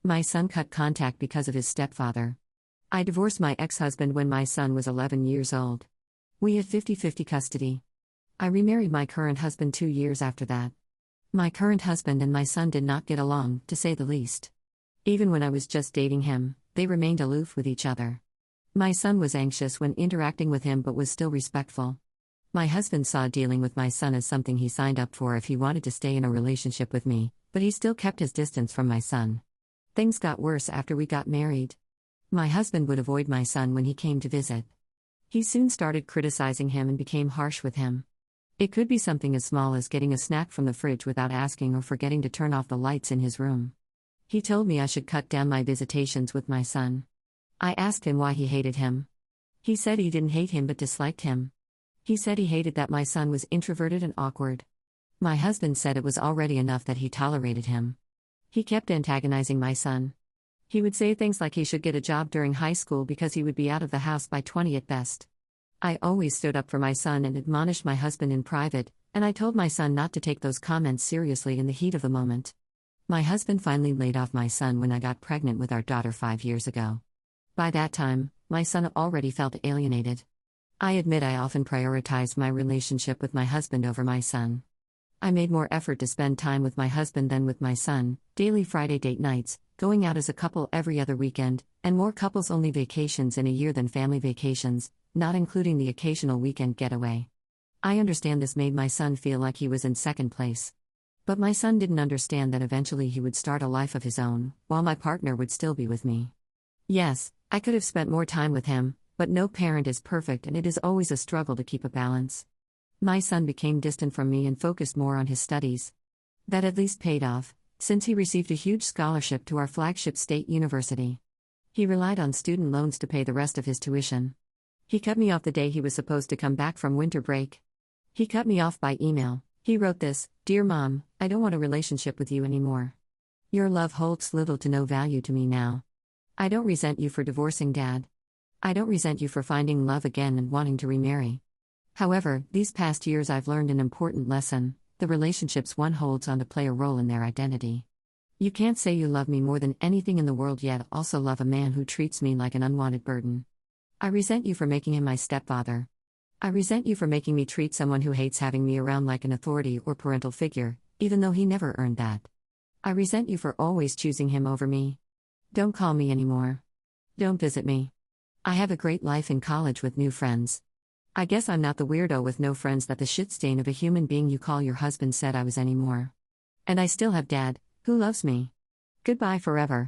My son cut contact because of his stepfather. I divorced my ex-husband when my son was 11 years old. We had 50-50 custody. I remarried my current husband 2 years after that. My current husband and my son did not get along, to say the least. Even when I was just dating him, they remained aloof with each other. My son was anxious when interacting with him but was still respectful. My husband saw dealing with my son as something he signed up for if he wanted to stay in a relationship with me, but he still kept his distance from my son. Things got worse after we got married. My husband would avoid my son when he came to visit. He soon started criticizing him and became harsh with him. It could be something as small as getting a snack from the fridge without asking or forgetting to turn off the lights in his room. He told me I should cut down my visitations with my son. I asked him why he hated him. He said he didn't hate him but disliked him. He said he hated that my son was introverted and awkward. My husband said it was already enough that he tolerated him. He kept antagonizing my son. He would say things like he should get a job during high school because he would be out of the house by 20 at best. I always stood up for my son and admonished my husband in private, and I told my son not to take those comments seriously in the heat of the moment. My husband finally laid off my son when I got pregnant with our daughter 5 years ago. By that time, my son already felt alienated. I admit I often prioritized my relationship with my husband over my son. I made more effort to spend time with my husband than with my son, daily Friday date nights, going out as a couple every other weekend, and more couples-only vacations in a year than family vacations, not including the occasional weekend getaway. I understand this made my son feel like he was in second place. But my son didn't understand that eventually he would start a life of his own, while my partner would still be with me. Yes, I could have spent more time with him, but no parent is perfect and it is always a struggle to keep a balance. My son became distant from me and focused more on his studies. That at least paid off, since he received a huge scholarship to our flagship state university. He relied on student loans to pay the rest of his tuition. He cut me off the day he was supposed to come back from winter break. He cut me off by email. He wrote this: "Dear Mom, I don't want a relationship with you anymore. Your love holds little to no value to me now. I don't resent you for divorcing Dad. I don't resent you for finding love again and wanting to remarry. However, these past years I've learned an important lesson: the relationships one holds on to play a role in their identity. You can't say you love me more than anything in the world yet also love a man who treats me like an unwanted burden. I resent you for making him my stepfather. I resent you for making me treat someone who hates having me around like an authority or parental figure, even though he never earned that. I resent you for always choosing him over me. Don't call me anymore. Don't visit me. I have a great life in college with new friends. I guess I'm not the weirdo with no friends that the shit stain of a human being you call your husband said I was anymore. And I still have Dad, who loves me. Goodbye forever."